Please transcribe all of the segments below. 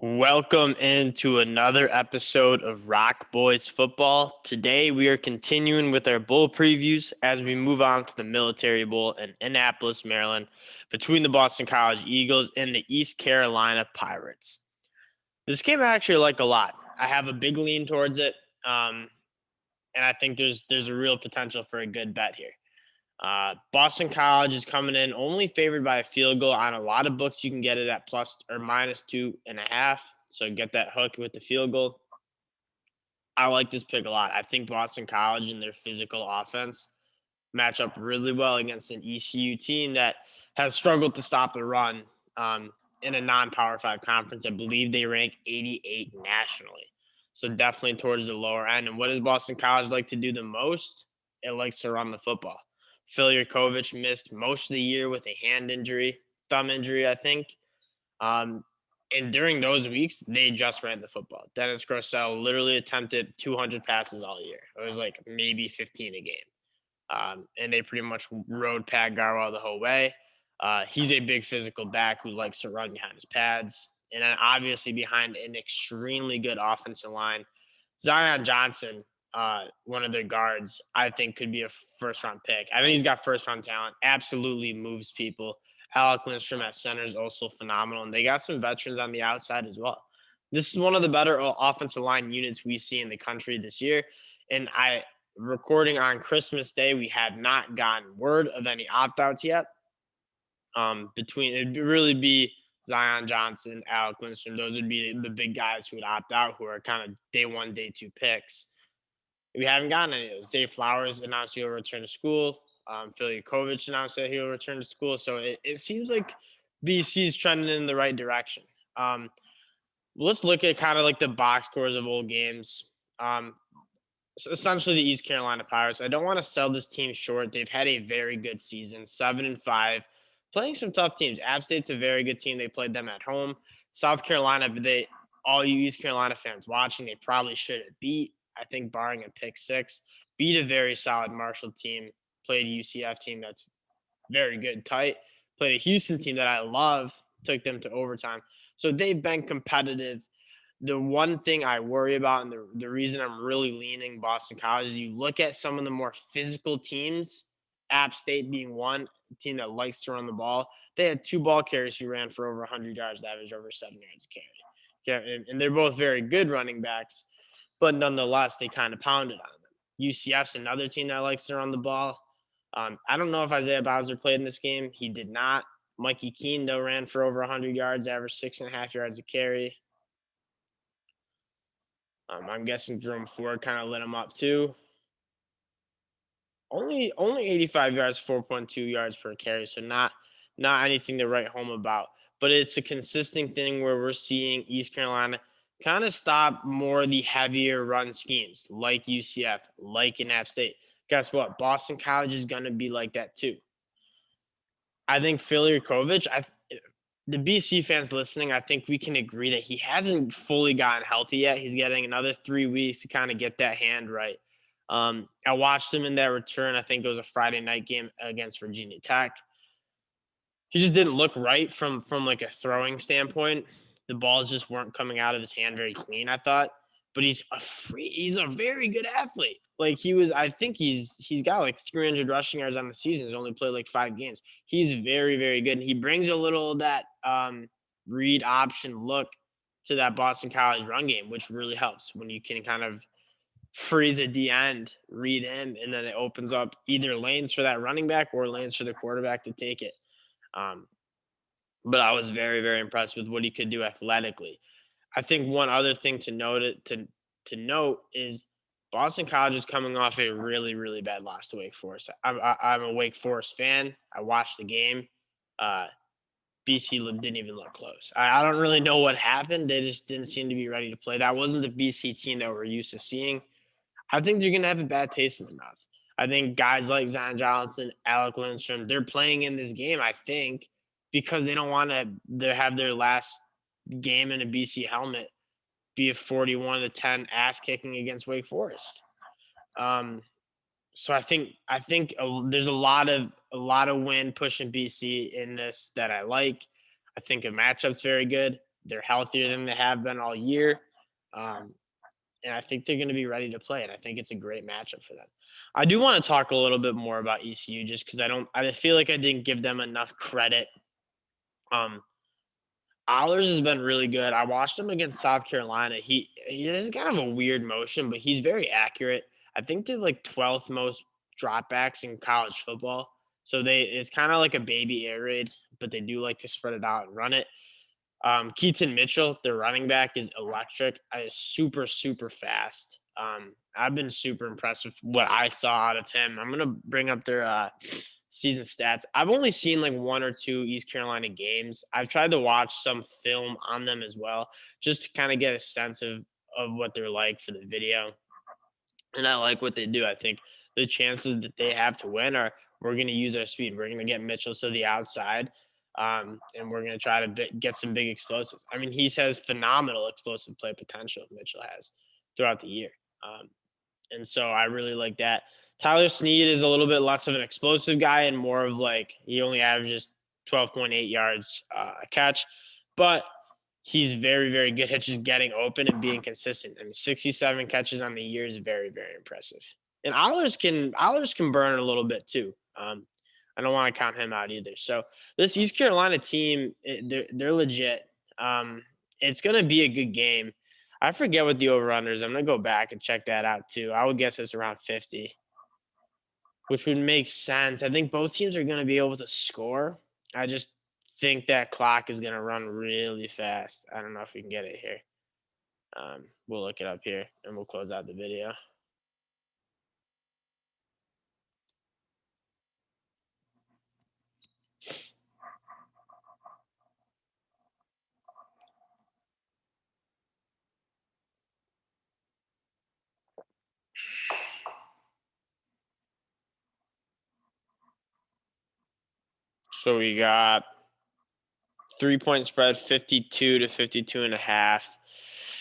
Welcome into another episode of Rock Boys Football. Today we are continuing with our bowl previews as we move on to the Military Bowl in Annapolis, Maryland, between the Boston College Eagles and the East Carolina Pirates. This game I actually like a lot. I have a big lean towards it, and I think there's a real potential for a good bet here. Boston College is coming in only favored by a field goal. On a lot of books, you can get it at plus or minus 2.5. So get that hook with the field goal. I like this pick a lot. I think Boston College and their physical offense match up really well against an ECU team that has struggled to stop the run in a non-Power 5 conference. I believe they rank 88 nationally. So definitely towards the lower end. And what does Boston College like to do the most? It likes to run the football. Filyakovich missed most of the year with a hand injury, thumb injury, I think. And during those weeks, they just ran the football. Dennis Grosel literally attempted 200 passes all year. It was like maybe 15 a game. And they pretty much rode Pat Garwell the whole way. He's a big physical back who likes to run behind his pads. And then obviously behind an extremely good offensive line. Zion Johnson, one of their guards, I think could be a first round pick. I think he's got first round talent, absolutely moves people. Alec Lindstrom at center is also phenomenal. And they got some veterans on the outside as well. This is one of the better offensive line units we see in the country this year. And recording on Christmas Day, we have not gotten word of any opt outs yet. It'd really be Zion Johnson, Alec Lindstrom. Those would be the big guys who would opt out, who are kind of day one, day two picks. We haven't gotten any of those. Dave Flowers announced he'll return to school. Filyakovich announced that he'll return to school. So it seems like BC is trending in the right direction. Let's look at kind of like the box scores of old games. Essentially the East Carolina Pirates. I don't want to sell this team short. They've had a very good season, 7-5, playing some tough teams. App State's a very good team. They played them at home. South Carolina, all you East Carolina fans watching, they probably should have beat. I think barring a pick six, beat a very solid Marshall team. Played a UCF team that's very good, tight. Played a Houston team that I love. Took them to overtime. So they've been competitive. The one thing I worry about, and the reason I'm really leaning Boston College, is you look at some of the more physical teams, App State being one team that likes to run the ball. They had two ball carriers who ran for over 100 yards, average over 7 yards a carry. Yeah, and they're both very good running backs, but nonetheless, they kind of pounded on them. UCF's another team that likes to run the ball. I don't know if Isaiah Bowser played in this game. He did not. Mikey Keene, though, ran for over 100 yards, averaged 6.5 yards a carry. I'm guessing Jerome Ford kind of lit him up too. Only 85 yards, 4.2 yards per carry, so not anything to write home about. But it's a consistent thing where we're seeing East Carolina kind of stop more of the heavier run schemes, like UCF, like in App State. Guess what? Boston College is going to be like that too. I think Filyakovich, the BC fans listening, I think we can agree that he hasn't fully gotten healthy yet. He's getting another 3 weeks to kind of get that hand right. I watched him in that return. I think it was a Friday night game against Virginia Tech. He just didn't look right from like a throwing standpoint. The balls just weren't coming out of his hand very clean, I thought. But he's a very good athlete. Like I think he's got like 300 rushing yards on the season. He's only played like 5 games. He's very, very good. And he brings a little of that read option look to that Boston College run game, which really helps when you can kind of freeze a D end, read him, and then it opens up either lanes for that running back or lanes for the quarterback to take it. Um, but I was very, very impressed with what he could do athletically. I think one other thing to note is Boston College is coming off a really, really bad loss to Wake Forest. I'm a Wake Forest fan. I watched the game. BC didn't even look close. I don't really know what happened. They just didn't seem to be ready to play. That wasn't the BC team that we're used to seeing. I think they're going to have a bad taste in their mouth. I think guys like Zion Johnson, Alec Lindstrom, they're playing in this game, I think, because they don't want to have their last game in a BC helmet be a 41-10 ass kicking against Wake Forest. So I think there's a lot of win pushing BC in this that I like. I think a matchup's very good. They're healthier than they have been all year. Um, and I think they're going to be ready to play. And I think it's a great matchup for them. I do want to talk a little bit more about ECU just because I feel like I didn't give them enough credit. Um, Ollers has been really good. I watched him against South Carolina. He has kind of a weird motion, but he's very accurate. I think they're like 12th most dropbacks in college football. So it's kind of like a baby air raid, but they do like to spread it out and run it. Keaton Mitchell, their running back, is electric. Is super, super fast. I've been super impressed with what I saw out of him. I'm gonna bring up their season stats. I've only seen like one or two East Carolina games. I've tried to watch some film on them as well, just to kind of get a sense of what they're like for the video. And I like what they do. I think the chances that they have to win are we're going to use our speed. We're going to get Mitchell to the outside, and we're going to try to get some big explosives. I mean, he has phenomenal explosive play potential. Mitchell has throughout the year, and so I really like that. Tyler Snead is a little bit less of an explosive guy and more of like he only averages 12.8 yards a catch, but he's very, very good at just getting open and being consistent. I mean, 67 catches on the year is very, very impressive. And Ollers can burn a little bit too. I don't want to count him out either. So this East Carolina team, they're legit. It's going to be a good game. I forget what the over-under is. I'm going to go back and check that out too. I would guess it's around 50, which would make sense. I think both teams are going to be able to score. I just think that clock is going to run really fast. I don't know if we can get it here. We'll look it up here and we'll close out the video. So we got 3-point spread, 52 to 52 and a half.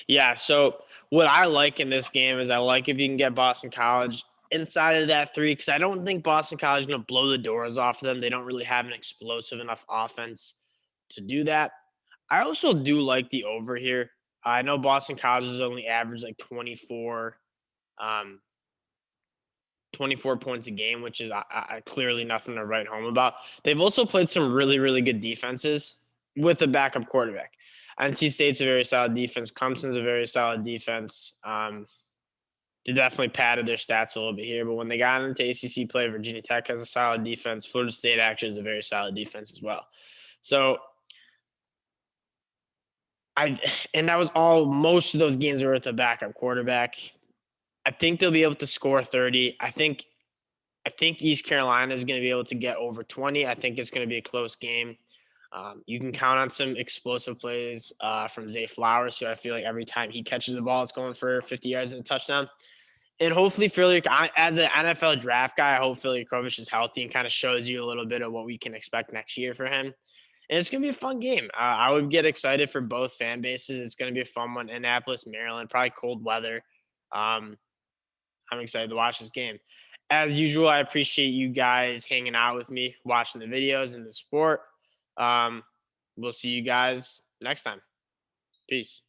Yeah. So what I like in this game is I like if you can get Boston College inside of that three, because I don't think Boston College is going to blow the doors off of them. They don't really have an explosive enough offense to do that. I also do like the over here. I know Boston College has only averaged like um, 24 points a game, which is clearly nothing to write home about. They've also played some really, really good defenses with a backup quarterback. NC State's a very solid defense. Clemson's a very solid defense. They definitely padded their stats a little bit here, but when they got into ACC play, Virginia Tech has a solid defense. Florida State actually is a very solid defense as well. So and that was all. Most of those games were with a backup quarterback. I think they'll be able to score 30. I think East Carolina is going to be able to get over 20. I think it's going to be a close game. You can count on some explosive plays from Zay Flowers. So I feel like every time he catches the ball, it's going for 50 yards and a touchdown. And hopefully, as an NFL draft guy, I hope Philly Krovich is healthy and kind of shows you a little bit of what we can expect next year for him. And it's going to be a fun game. I would get excited for both fan bases. It's going to be a fun one. Annapolis, Maryland, probably cold weather. I'm excited to watch this game. As usual, I appreciate you guys hanging out with me, watching the videos and the sport. We'll see you guys next time. Peace.